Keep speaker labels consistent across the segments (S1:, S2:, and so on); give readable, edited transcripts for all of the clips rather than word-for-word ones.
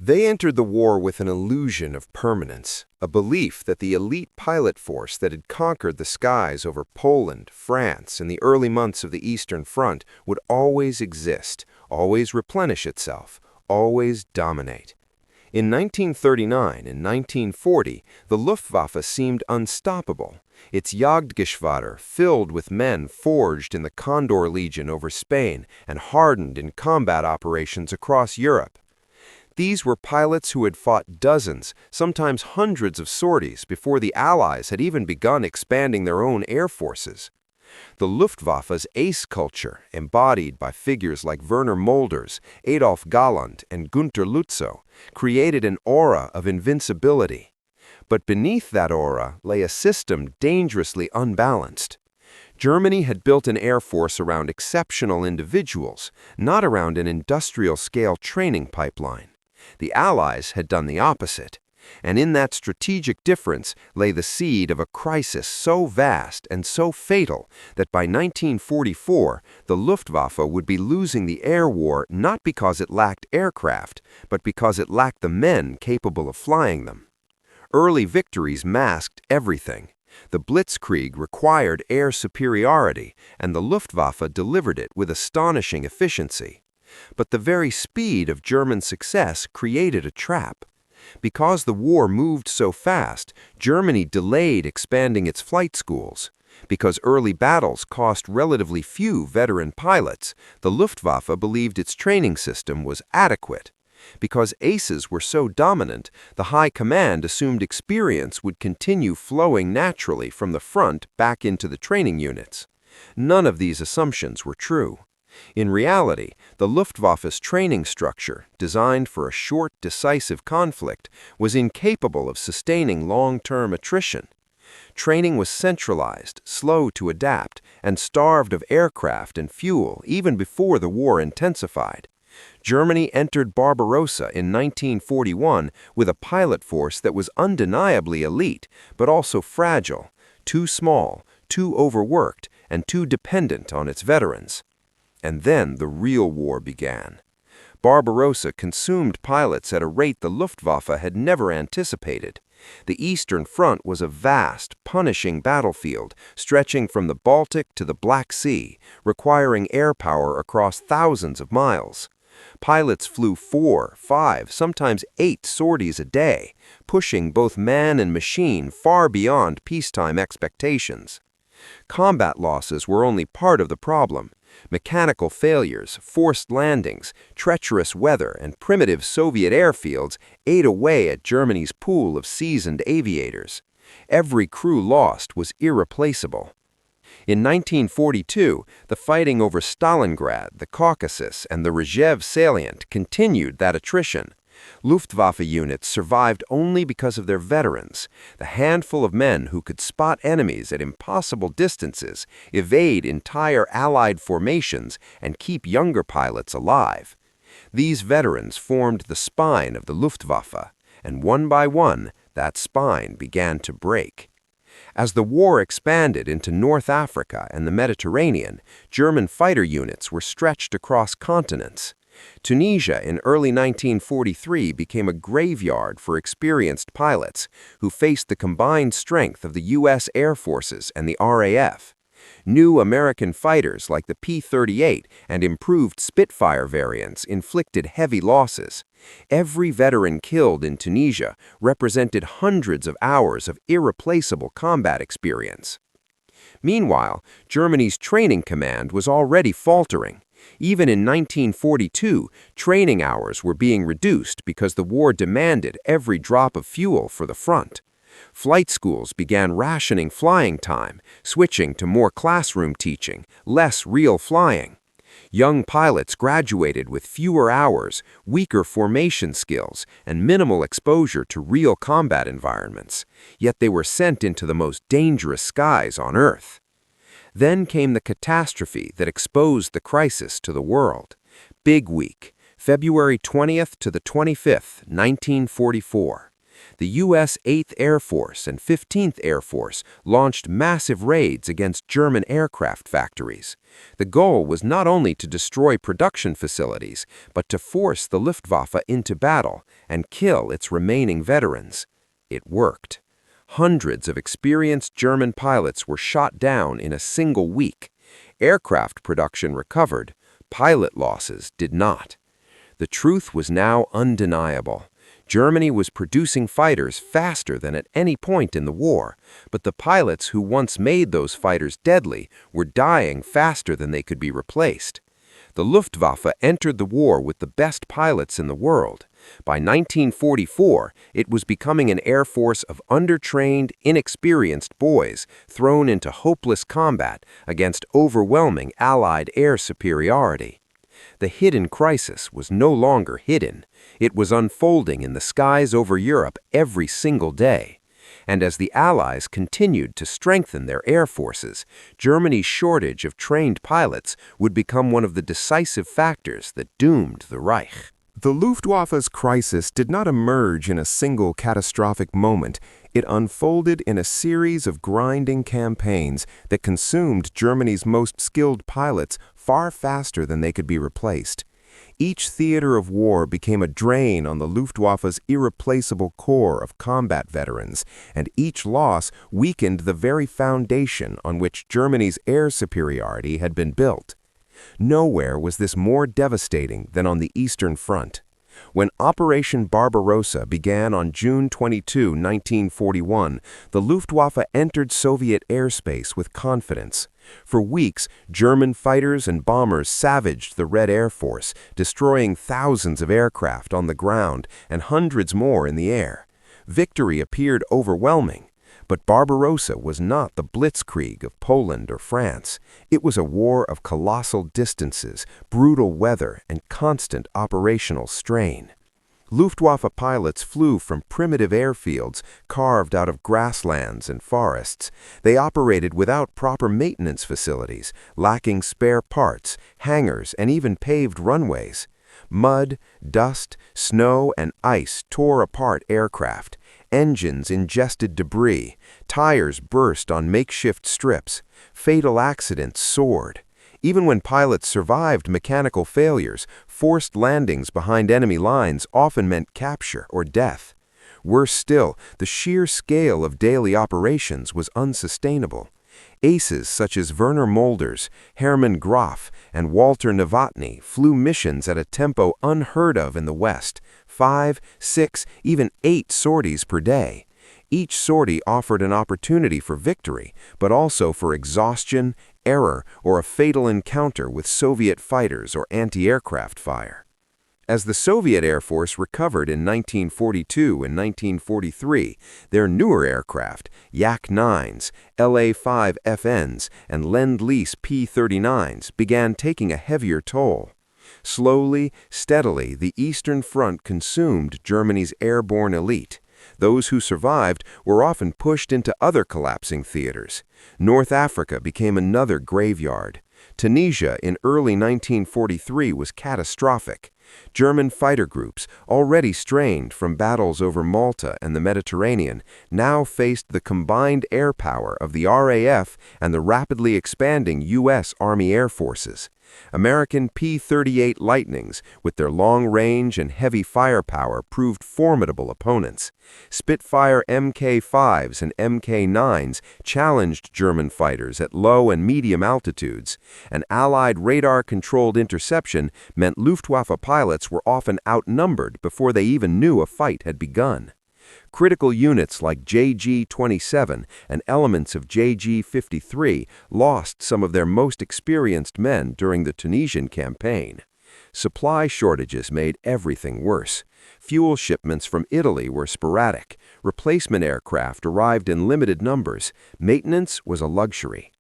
S1: They entered the war with an illusion of permanence, a belief that the elite pilot force that had conquered the skies over Poland, France, and the early months of the Eastern Front would always exist, always replenish itself, always dominate. In 1939 and 1940, the Luftwaffe seemed unstoppable, its Jagdgeschwader filled with men forged in the Condor Legion over Spain and hardened in combat operations across Europe. These were pilots who had fought dozens, sometimes hundreds of sorties before the Allies had even begun expanding their own air forces. The Luftwaffe's ace culture, embodied by figures like Werner Mulders, Adolf Galland, and Günter Lützow, created an aura of invincibility. But beneath that aura lay a system dangerously unbalanced. Germany had built an air force around exceptional individuals, not around an industrial-scale training pipeline. The Allies had done the opposite. And in that strategic difference lay the seed of a crisis so vast and so fatal that by 1944, the Luftwaffe would be losing the air war not because it lacked aircraft, but because it lacked the men capable of flying them. Early victories masked everything. The Blitzkrieg required air superiority, and the Luftwaffe delivered it with astonishing efficiency. But the very speed of German success created a trap. Because the war moved so fast, Germany delayed expanding its flight schools. Because early battles cost relatively few veteran pilots, the Luftwaffe believed its training system was adequate. Because aces were so dominant, the high command assumed experience would continue flowing naturally from the front back into the training units. None of these assumptions were true. In reality, the Luftwaffe's training structure, designed for a short, decisive conflict, was incapable of sustaining long-term attrition. Training was centralized, slow to adapt, and starved of aircraft and fuel even before the war intensified. Germany entered Barbarossa in 1941 with a pilot force that was undeniably elite, but also fragile, too small, too overworked, and too dependent on its veterans. And then the real war began. Barbarossa consumed pilots at a rate the Luftwaffe had never anticipated. The Eastern Front was a vast, punishing battlefield stretching from the Baltic to the Black Sea, requiring air power across thousands of miles. Pilots flew 4, 5, sometimes 8 sorties a day, pushing both man and machine far beyond peacetime expectations. Combat losses were only part of the problem. Mechanical failures, forced landings, treacherous weather, and primitive Soviet airfields ate away at Germany's pool of seasoned aviators. Every crew lost was irreplaceable. In 1942, the fighting over Stalingrad, the Caucasus, and the Rzhev salient continued that attrition. Luftwaffe units survived only because of their veterans, the handful of men who could spot enemies at impossible distances, evade entire Allied formations, and keep younger pilots alive. These veterans formed the spine of the Luftwaffe, and one by one, that spine began to break. As the war expanded into North Africa and the Mediterranean, German fighter units were stretched across continents. Tunisia in early 1943 became a graveyard for experienced pilots who faced the combined strength of the U.S. Air Forces and the RAF. New American fighters like the P-38 and improved Spitfire variants inflicted heavy losses. Every veteran killed in Tunisia represented hundreds of hours of irreplaceable combat experience. Meanwhile, Germany's training command was already faltering. Even in 1942, training hours were being reduced because the war demanded every drop of fuel for the front. Flight schools began rationing flying time, switching to more classroom teaching, less real flying. Young pilots graduated with fewer hours, weaker formation skills, and minimal exposure to real combat environments, yet they were sent into the most dangerous skies on Earth. Then came the catastrophe that exposed the crisis to the world. Big Week, February 20th to the 25th, 1944. The U.S. 8th Air Force and 15th Air Force launched massive raids against German aircraft factories. The goal was not only to destroy production facilities, but to force the Luftwaffe into battle and kill its remaining veterans. It worked. Hundreds of experienced German pilots were shot down in a single week. Aircraft production recovered. Pilot losses did not. The truth was now undeniable. Germany was producing fighters faster than at any point in the war, but the pilots who once made those fighters deadly were dying faster than they could be replaced. The Luftwaffe entered the war with the best pilots in the world. By 1944, it was becoming an air force of undertrained, inexperienced boys thrown into hopeless combat against overwhelming Allied air superiority. The hidden crisis was no longer hidden. It was unfolding in the skies over Europe every single day. And as the Allies continued to strengthen their air forces, Germany's shortage of trained pilots would become one of the decisive factors that doomed the Reich.
S2: The Luftwaffe's crisis did not emerge in a single catastrophic moment. It unfolded in a series of grinding campaigns that consumed Germany's most skilled pilots far faster than they could be replaced. Each theater of war became a drain on the Luftwaffe's irreplaceable core of combat veterans, and each loss weakened the very foundation on which Germany's air superiority had been built. Nowhere was this more devastating than on the Eastern Front. When Operation Barbarossa began on June 22, 1941, the Luftwaffe entered Soviet airspace with confidence. For weeks, German fighters and bombers savaged the Red Air Force, destroying thousands of aircraft on the ground and hundreds more in the air. Victory appeared overwhelming. But Barbarossa was not the blitzkrieg of Poland or France. It was a war of colossal distances, brutal weather, and constant operational strain. Luftwaffe pilots flew from primitive airfields carved out of grasslands and forests. They operated without proper maintenance facilities, lacking spare parts, hangars, and even paved runways. Mud, dust, snow, and ice tore apart aircraft. Engines ingested debris, tires burst on makeshift strips, fatal accidents soared. Even when pilots survived mechanical failures, forced landings behind enemy lines often meant capture or death. Worse still, the sheer scale of daily operations was unsustainable. Aces such as Werner Mulders, Hermann Graf, and Walter Novotny flew missions at a tempo unheard of in the West, 5, 6, even 8 sorties per day. Each sortie offered an opportunity for victory, but also for exhaustion, error, or a fatal encounter with Soviet fighters or anti-aircraft fire. As the Soviet Air Force recovered in 1942 and 1943, their newer aircraft, Yak-9s, LA-5FNs, and Lend-Lease P-39s, began taking a heavier toll. Slowly, steadily, the Eastern Front consumed Germany's airborne elite. Those who survived were often pushed into other collapsing theaters. North Africa became another graveyard. Tunisia in early 1943 was catastrophic. German fighter groups, already strained from battles over Malta and the Mediterranean, now faced the combined air power of the RAF and the rapidly expanding U.S. Army Air Forces. American P-38 Lightnings, with their long range and heavy firepower, proved formidable opponents. Spitfire Mk-5s and Mk-9s challenged German fighters at low and medium altitudes. An Allied radar-controlled interception meant Luftwaffe pilots were often outnumbered before they even knew a fight had begun. Critical units like JG-27 and elements of JG-53 lost some of their most experienced men during the Tunisian campaign. Supply shortages made everything worse. Fuel shipments from Italy were sporadic. Replacement aircraft arrived in limited numbers. Maintenance was a luxury.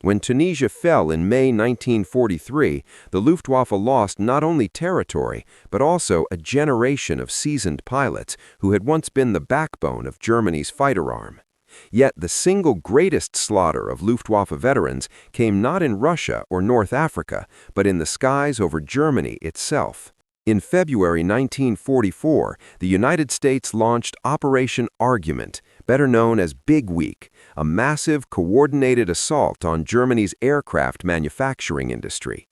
S2: When Tunisia fell in May 1943, the Luftwaffe lost not only territory, but also a generation of seasoned pilots who had once been the backbone of Germany's fighter arm. Yet the single greatest slaughter of Luftwaffe veterans came not in Russia or North Africa, but in the skies over Germany itself. In February 1944, the United States launched Operation Argument, better known as Big Week, a massive, coordinated assault on Germany's aircraft manufacturing industry.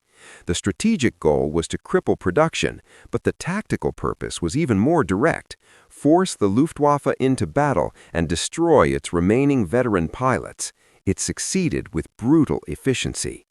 S2: The strategic goal was to cripple production, but the tactical purpose was even more direct: force the Luftwaffe into battle and destroy its remaining veteran pilots. It succeeded with brutal efficiency.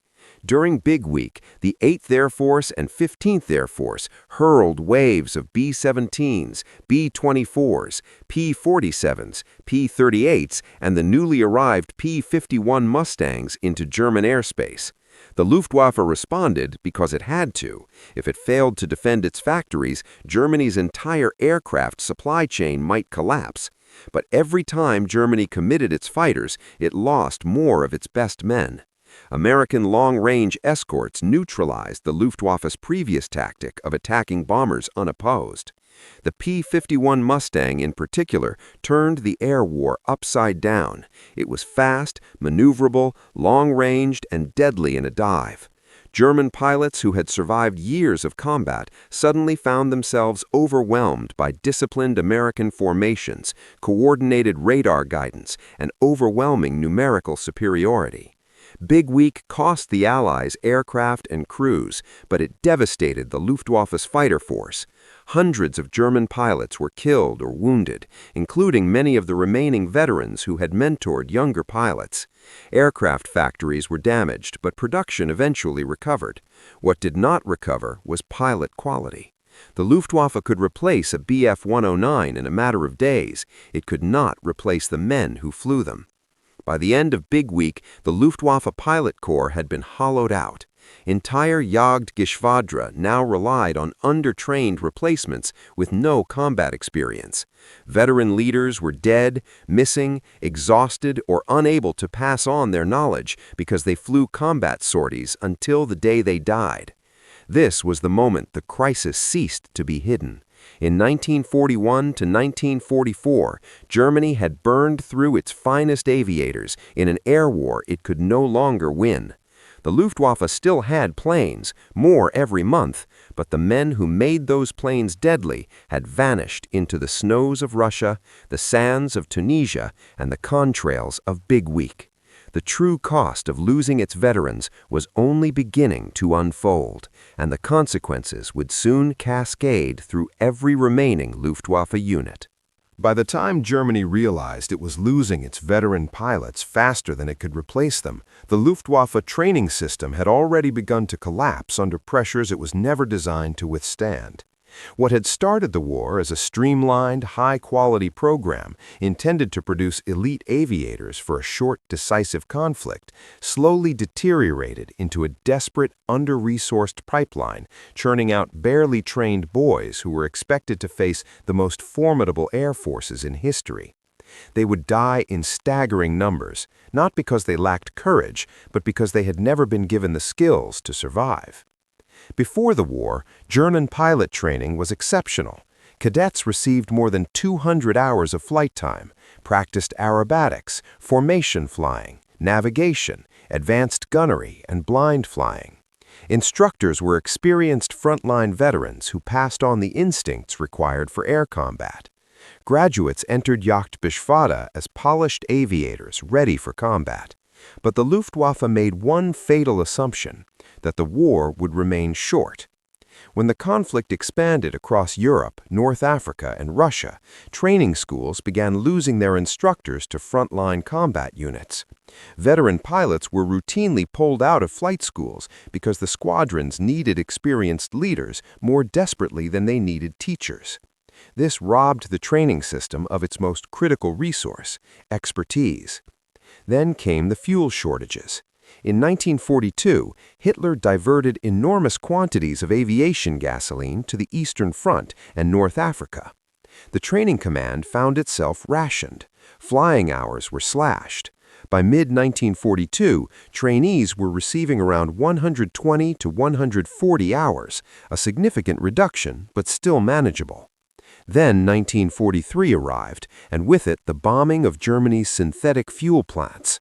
S2: During Big Week, the 8th Air Force and 15th Air Force hurled waves of B-17s, B-24s, P-47s, P-38s, and the newly arrived P-51 Mustangs into German airspace. The Luftwaffe responded because it had to. If it failed to defend its factories, Germany's entire aircraft supply chain might collapse. But every time Germany committed its fighters, it lost more of its best men. American long-range escorts neutralized the Luftwaffe's previous tactic of attacking bombers unopposed. The P-51 Mustang in particular turned the air war upside down. It was fast, maneuverable, long-ranged, and deadly in a dive. German pilots who had survived years of combat suddenly found themselves overwhelmed by disciplined American formations, coordinated radar guidance, and overwhelming numerical superiority. Big Week cost the Allies aircraft and crews, but it devastated the Luftwaffe's fighter force. Hundreds of German pilots were killed or wounded, including many of the remaining veterans who had mentored younger pilots. Aircraft factories were damaged, but production eventually recovered. What did not recover was pilot quality. The Luftwaffe could replace a Bf-109 in a matter of days. It could not replace the men who flew them. By the end of Big Week, the Luftwaffe pilot corps had been hollowed out. Entire Jagdgeschwadra now relied on undertrained replacements with no combat experience. Veteran leaders were dead, missing, exhausted, or unable to pass on their knowledge because they flew combat sorties until the day they died. This was the moment the crisis ceased to be hidden. In 1941 to 1944, Germany had burned through its finest aviators in an air war it could no longer win. The Luftwaffe still had planes, more every month, but the men who made those planes deadly had vanished into the snows of Russia, the sands of Tunisia, and the contrails of Big Week. The true cost of losing its veterans was only beginning to unfold, and the consequences would soon cascade through every remaining Luftwaffe unit.
S1: By the time Germany realized it was losing its veteran pilots faster than it could replace them, the Luftwaffe training system had already begun to collapse under pressures it was never designed to withstand. What had started the war as a streamlined, high-quality program intended to produce elite aviators for a short, decisive conflict slowly deteriorated into a desperate, under-resourced pipeline, churning out barely trained boys who were expected to face the most formidable air forces in history. They would die in staggering numbers, not because they lacked courage, but because they had never been given the skills to survive. Before the war, German pilot training was exceptional. Cadets received more than 200 hours of flight time, practiced aerobatics, formation flying, navigation, advanced gunnery, and blind flying. Instructors were experienced frontline veterans who passed on the instincts required for air combat. Graduates entered Jagdgeschwader as polished aviators ready for combat. But the Luftwaffe made one fatal assumption: that the war would remain short. When the conflict expanded across Europe, North Africa, and Russia, training schools began losing their instructors to frontline combat units. Veteran pilots were routinely pulled out of flight schools because the squadrons needed experienced leaders more desperately than they needed teachers. This robbed the training system of its most critical resource, expertise. Then came the fuel shortages. In 1942, Hitler diverted enormous quantities of aviation gasoline to the Eastern Front and North Africa. The training command found itself rationed. Flying hours were slashed. By mid-1942, trainees were receiving around 120 to 140 hours, a significant reduction, but still manageable. Then 1943 arrived, and with it the bombing of Germany's synthetic fuel plants.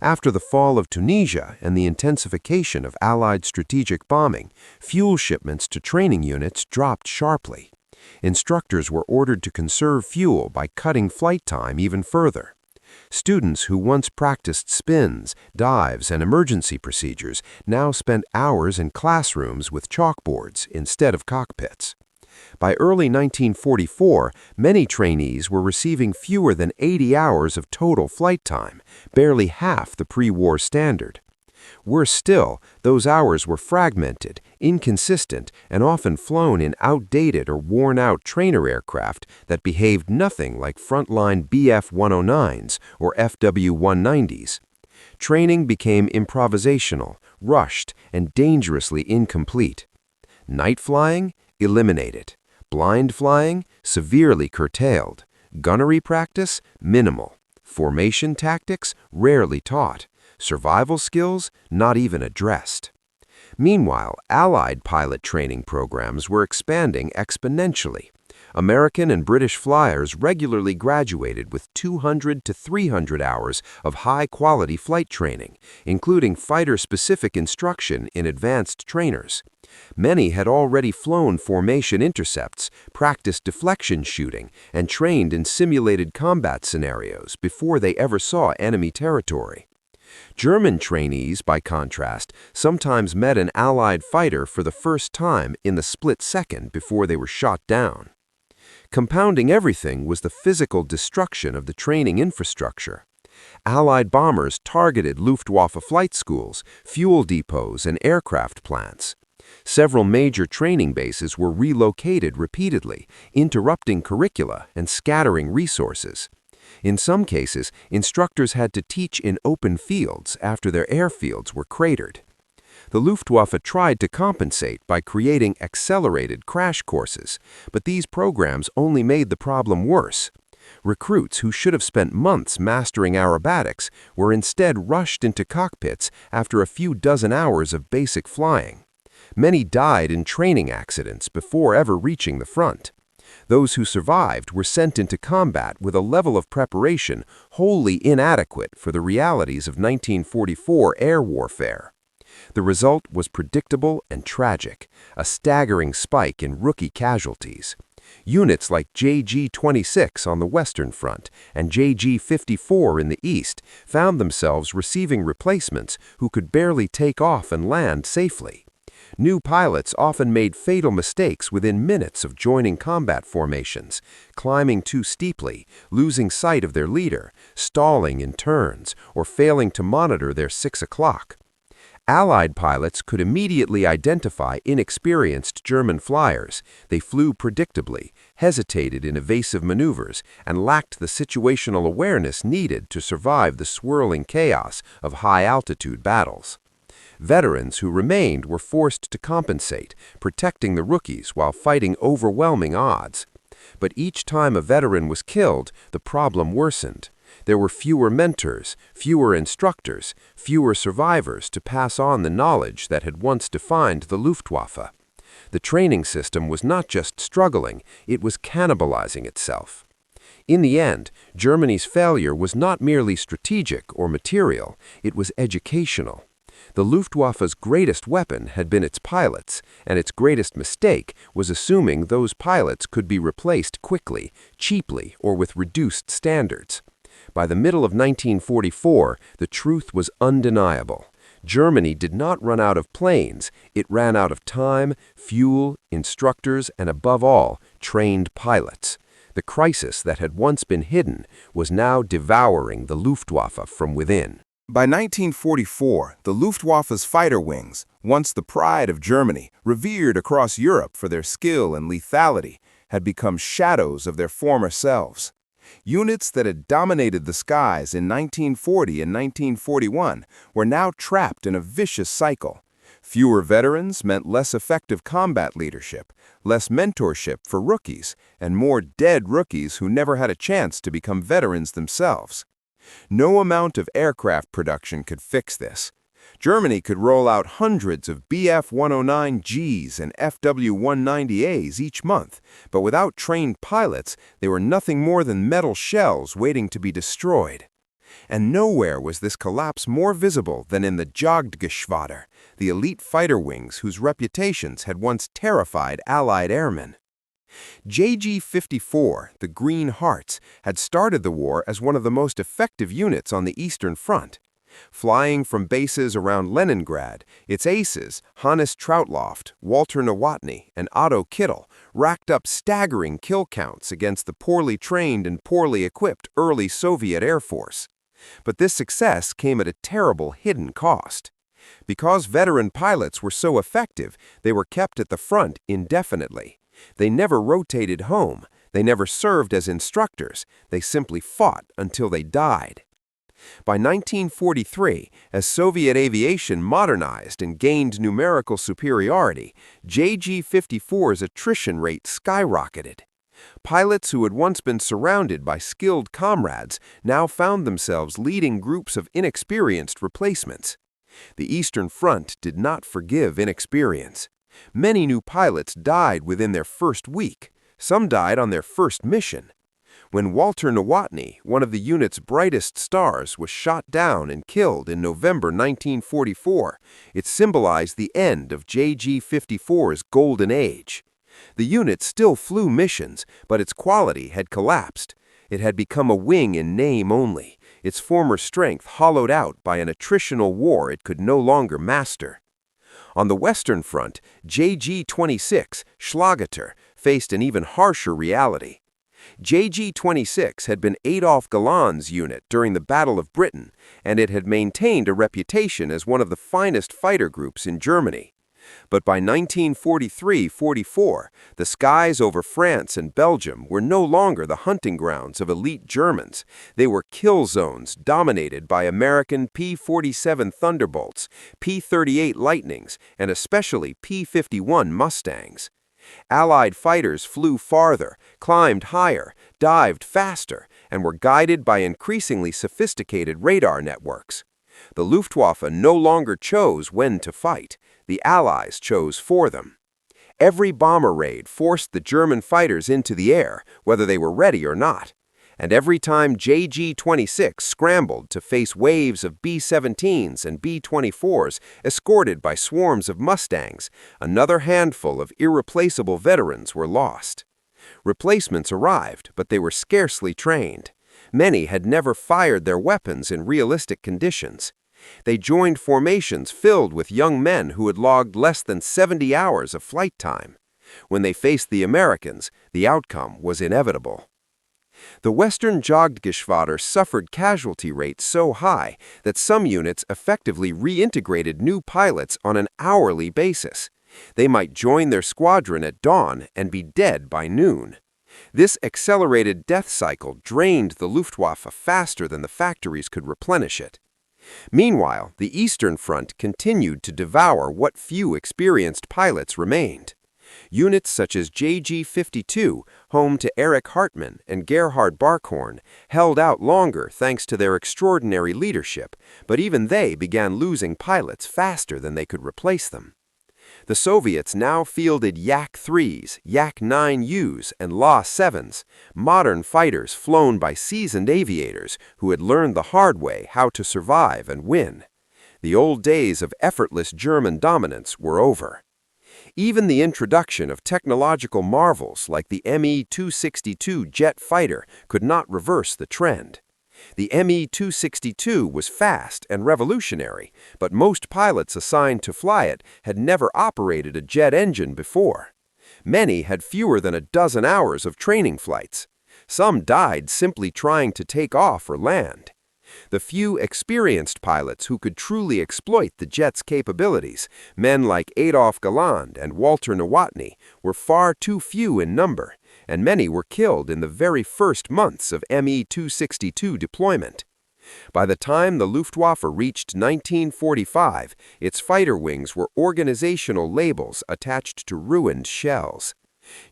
S1: After the fall of Tunisia and the intensification of Allied strategic bombing, fuel shipments to training units dropped sharply. Instructors were ordered to conserve fuel by cutting flight time even further. Students who once practiced spins, dives, and emergency procedures now spent hours in classrooms with chalkboards instead of cockpits. By early 1944, many trainees were receiving fewer than 80 hours of total flight time, barely half the pre-war standard. Worse still, those hours were fragmented, inconsistent, and often flown in outdated or worn-out trainer aircraft that behaved nothing like frontline BF-109s or FW-190s. Training became improvisational, rushed, and dangerously incomplete. Night flying? Eliminated. Blind flying? Severely curtailed. Gunnery practice? Minimal. Formation tactics? Rarely taught. Survival skills? Not even addressed. Meanwhile, Allied pilot training programs were expanding exponentially. American and British flyers regularly graduated with 200 to 300 hours of high-quality flight training, including fighter-specific instruction in advanced trainers. Many had already flown formation intercepts, practiced deflection shooting, and trained in simulated combat scenarios before they ever saw enemy territory. German trainees, by contrast, sometimes met an Allied fighter for the first time in the split second before they were shot down. Compounding everything was the physical destruction of the training infrastructure. Allied bombers targeted Luftwaffe flight schools, fuel depots, and aircraft plants. Several major training bases were relocated repeatedly, interrupting curricula and scattering resources. In some cases, instructors had to teach in open fields after their airfields were cratered. The Luftwaffe tried to compensate by creating accelerated crash courses, but these programs only made the problem worse. Recruits who should have spent months mastering aerobatics were instead rushed into cockpits after a few dozen hours of basic flying. Many died in training accidents before ever reaching the front. Those who survived were sent into combat with a level of preparation wholly inadequate for the realities of 1944 air warfare. The result was predictable and tragic, a staggering spike in rookie casualties. Units like JG-26 on the Western Front and JG-54 in the East found themselves receiving replacements who could barely take off and land safely. New pilots often made fatal mistakes within minutes of joining combat formations, climbing too steeply, losing sight of their leader, stalling in turns, or failing to monitor their 6 o'clock. Allied pilots could immediately identify inexperienced German flyers. They flew predictably, hesitated in evasive maneuvers, and lacked the situational awareness needed to survive the swirling chaos of high-altitude battles. Veterans who remained were forced to compensate, protecting the rookies while fighting overwhelming odds. But each time a veteran was killed, the problem worsened. There were fewer mentors, fewer instructors, fewer survivors to pass on the knowledge that had once defined the Luftwaffe. The training system was not just struggling, it was cannibalizing itself. In the end, Germany's failure was not merely strategic or material, it was educational. The Luftwaffe's greatest weapon had been its pilots, and its greatest mistake was assuming those pilots could be replaced quickly, cheaply, or with reduced standards. By the middle of 1944, the truth was undeniable. Germany did not run out of planes, it ran out of time, fuel, instructors, and above all, trained pilots. The crisis that had once been hidden was now devouring the Luftwaffe from within.
S2: By 1944, the Luftwaffe's fighter wings, once the pride of Germany, revered across Europe for their skill and lethality, had become shadows of their former selves. Units that had dominated the skies in 1940 and 1941 were now trapped in a vicious cycle. Fewer veterans meant less effective combat leadership, less mentorship for rookies, and more dead rookies who never had a chance to become veterans themselves. No amount of aircraft production could fix this. Germany could roll out hundreds of Bf-109Gs and FW-190As each month, but without trained pilots, they were nothing more than metal shells waiting to be destroyed.
S1: And nowhere was this collapse more visible than in the Jagdgeschwader, the elite fighter wings whose reputations had once terrified Allied airmen. JG-54, the Green Hearts, had started the war as one of the most effective units on the Eastern Front. Flying from bases around Leningrad, its aces, Hannes Trautloft, Walter Nowotny, and Otto Kittel, racked up staggering kill counts against the poorly trained and poorly equipped early Soviet Air Force. But this success came at a terrible hidden cost. Because veteran pilots were so effective, they were kept at the front indefinitely. They never rotated home, they never served as instructors, they simply fought until they died. By 1943, as Soviet aviation modernized and gained numerical superiority, JG-54's attrition rate skyrocketed. Pilots who had once been surrounded by skilled comrades now found themselves leading groups of inexperienced replacements. The Eastern Front did not forgive inexperience. Many new pilots died within their first week. Some died on their first mission. When Walter Nowotny, one of the unit's brightest stars, was shot down and killed in November 1944, it symbolized the end of JG-54's golden age. The unit still flew missions, but its quality had collapsed. It had become a wing in name only, its former strength hollowed out by an attritional war it could no longer master. On the Western Front, JG-26, Schlageter, faced an even harsher reality. JG-26 had been Adolf Galland's unit during the Battle of Britain, and it had maintained a reputation as one of the finest fighter groups in Germany. But by 1943-44, the skies over France and Belgium were no longer the hunting grounds of elite Germans. They were kill zones dominated by American P-47 Thunderbolts, P-38 Lightnings, and especially P-51 Mustangs. Allied fighters flew farther, climbed higher, dived faster, and were guided by increasingly sophisticated radar networks. The Luftwaffe no longer chose when to fight. The Allies chose for them. Every bomber raid forced the German fighters into the air, whether they were ready or not. And every time JG-26 scrambled to face waves of B-17s and B-24s escorted by swarms of Mustangs, another handful of irreplaceable veterans were lost. Replacements arrived, but they were scarcely trained. Many had never fired their weapons in realistic conditions. They joined formations filled with young men who had logged less than 70 hours of flight time. When they faced the Americans, the outcome was inevitable. The Western Jagdgeschwader suffered casualty rates so high that some units effectively reintegrated new pilots on an hourly basis. They might join their squadron at dawn and be dead by noon. This accelerated death cycle drained the Luftwaffe faster than the factories could replenish it. Meanwhile, the Eastern Front continued to devour what few experienced pilots remained. Units such as JG-52, home to Erich Hartmann and Gerhard Barkhorn, held out longer thanks to their extraordinary leadership, but even they began losing pilots faster than they could replace them. The Soviets now fielded Yak-3s, Yak-9Us, and La-7s, modern fighters flown by seasoned aviators who had learned the hard way how to survive and win. The old days of effortless German dominance were over. Even the introduction of technological marvels like the Me-262 jet fighter could not reverse the trend. The Me-262 was fast and revolutionary, but most pilots assigned to fly it had never operated a jet engine before. Many had fewer than a dozen hours of training flights. Some died simply trying to take off or land. The few experienced pilots who could truly exploit the jet's capabilities, men like Adolf Galland and Walter Nowotny, were far too few in number, and many were killed in the very first months of Me-262 deployment. By the time the Luftwaffe reached 1945, its fighter wings were organizational labels attached to ruined shells.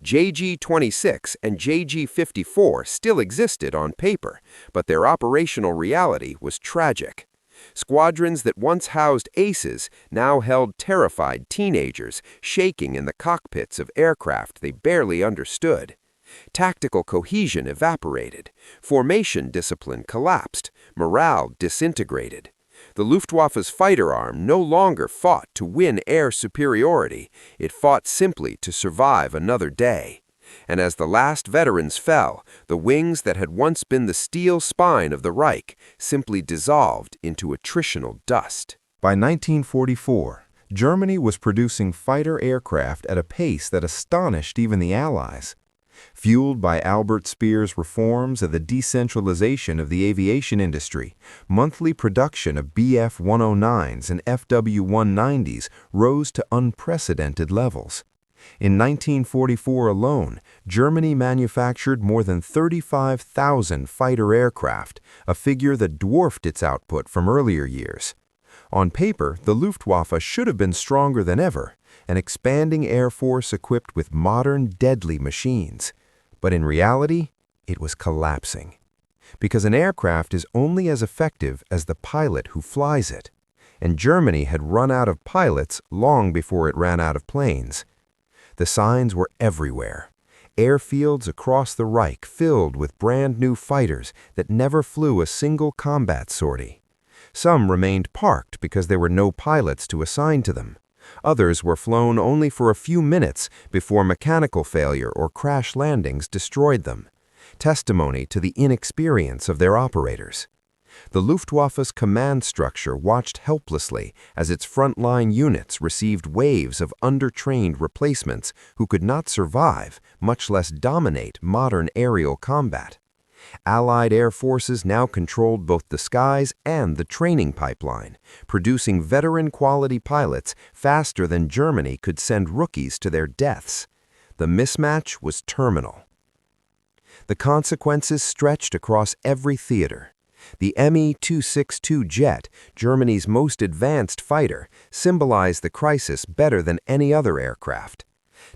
S1: JG-26 and JG-54 still existed on paper, but their operational reality was tragic. Squadrons that once housed aces now held terrified teenagers shaking in the cockpits of aircraft they barely understood. Tactical cohesion evaporated, formation discipline collapsed, morale disintegrated. The Luftwaffe's fighter arm no longer fought to win air superiority, it fought simply to survive another day. And as the last veterans fell, the wings that had once been the steel spine of the Reich simply dissolved into attritional dust.
S2: By 1944, Germany was producing fighter aircraft at a pace that astonished even the Allies. Fueled by Albert Speer's reforms and the decentralization of the aviation industry, monthly production of Bf-109s and Fw-190s rose to unprecedented levels. In 1944 alone, Germany manufactured more than 35,000 fighter aircraft, a figure that dwarfed its output from earlier years. On paper, the Luftwaffe should have been stronger than ever, an expanding air force equipped with modern, deadly machines. But in reality, it was collapsing. Because an aircraft is only as effective as the pilot who flies it. And Germany had run out of pilots long before it ran out of planes. The signs were everywhere. Airfields across the Reich filled with brand new fighters that never flew a single combat sortie. Some remained parked because there were no pilots to assign to them. Others were flown only for a few minutes before mechanical failure or crash landings destroyed them, testimony to the inexperience of their operators. The Luftwaffe's command structure watched helplessly as its frontline units received waves of undertrained replacements who could not survive, much less dominate modern aerial combat. Allied air forces now controlled both the skies and the training pipeline, producing veteran-quality pilots faster than Germany could send rookies to their deaths. The mismatch was terminal. The consequences stretched across every theater. The Me-262 jet, Germany's most advanced fighter, symbolized the crisis better than any other aircraft.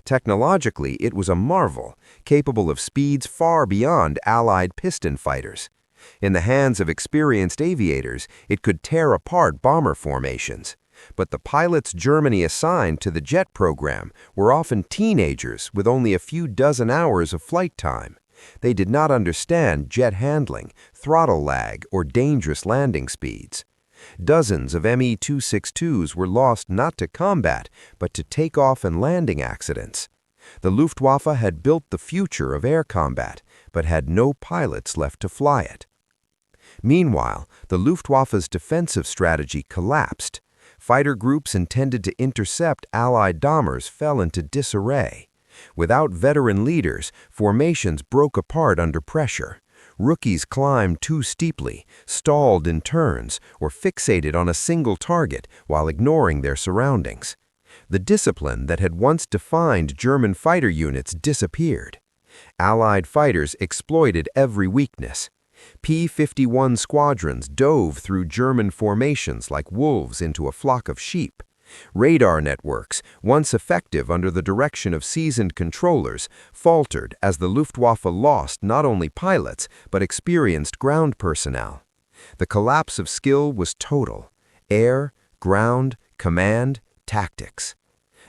S2: Technologically, it was a marvel, capable of speeds far beyond Allied piston fighters. In the hands of experienced aviators, it could tear apart bomber formations. But the pilots Germany assigned to the jet program were often teenagers with only a few dozen hours of flight time. They did not understand jet handling, throttle lag, or dangerous landing speeds. Dozens of Me-262s were lost not to combat, but to takeoff and landing accidents. The Luftwaffe had built the future of air combat, but had no pilots left to fly it. Meanwhile, the Luftwaffe's defensive strategy collapsed. Fighter groups intended to intercept Allied bombers fell into disarray. Without veteran leaders, formations broke apart under pressure. Rookies climbed too steeply, stalled in turns, or fixated on a single target while ignoring their surroundings. The discipline that had once defined German fighter units disappeared. Allied fighters exploited every weakness. P-51 squadrons dove through German formations like wolves into a flock of sheep. Radar networks, once effective under the direction of seasoned controllers, faltered as the Luftwaffe lost not only pilots but experienced ground personnel. The collapse of skill was total: air, ground, command, tactics.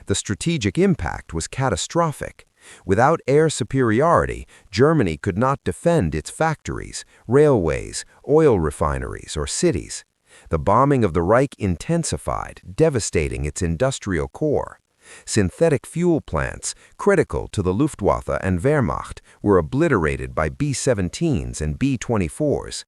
S2: The strategic impact was catastrophic. Without air superiority, Germany could not defend its factories, railways, oil refineries, or cities. The bombing of the Reich intensified, devastating its industrial core. Synthetic fuel plants, critical to the Luftwaffe and Wehrmacht, were obliterated by B-17s and B-24s.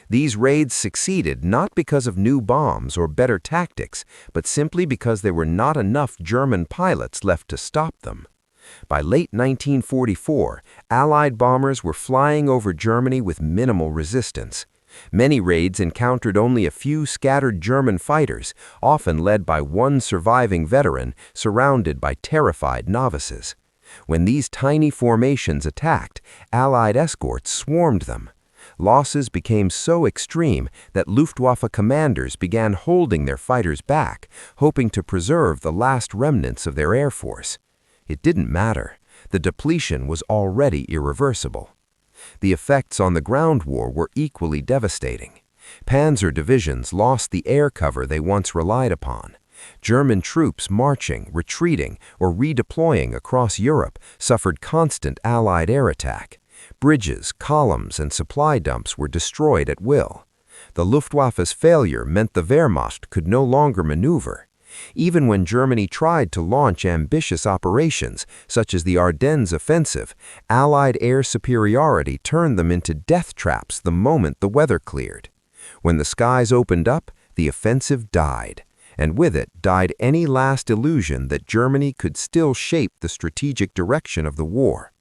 S2: These raids succeeded not because of new bombs or better tactics, but simply because there were not enough German pilots left to stop them. By late 1944, Allied bombers were flying over Germany with minimal resistance. Many raids encountered only a few scattered German fighters, often led by one surviving veteran, surrounded by terrified novices. When these tiny formations attacked, Allied escorts swarmed them. Losses became so extreme that Luftwaffe commanders began holding their fighters back, hoping to preserve the last remnants of their air force. It didn't matter. The depletion was already irreversible. The effects on the ground war were equally devastating. Panzer divisions lost the air cover they once relied upon. German troops marching, retreating, or redeploying across Europe suffered constant Allied air attack. Bridges, columns, and supply dumps were destroyed at will. The Luftwaffe's failure meant the Wehrmacht could no longer maneuver. Even when Germany tried to launch ambitious operations, such as the Ardennes offensive, Allied air superiority turned them into death traps the moment the weather cleared. When the skies opened up, the offensive died, and with it died any last illusion that Germany could still shape the strategic direction of the war.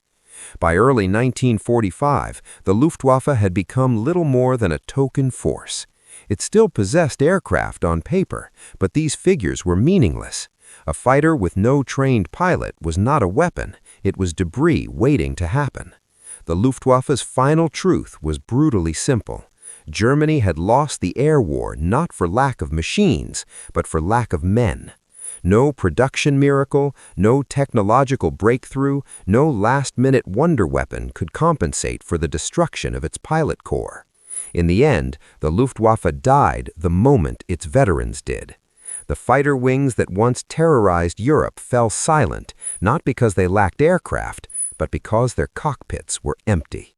S2: By early 1945, the Luftwaffe had become little more than a token force. It still possessed aircraft on paper, but these figures were meaningless. A fighter with no trained pilot was not a weapon, it was debris waiting to happen. The Luftwaffe's final truth was brutally simple. Germany had lost the air war not for lack of machines, but for lack of men. No production miracle, no technological breakthrough, no last-minute wonder weapon could compensate for the destruction of its pilot corps. In the end, the Luftwaffe died the moment its veterans did. The fighter wings that once terrorized Europe fell silent, not because they lacked aircraft, but because their cockpits were empty.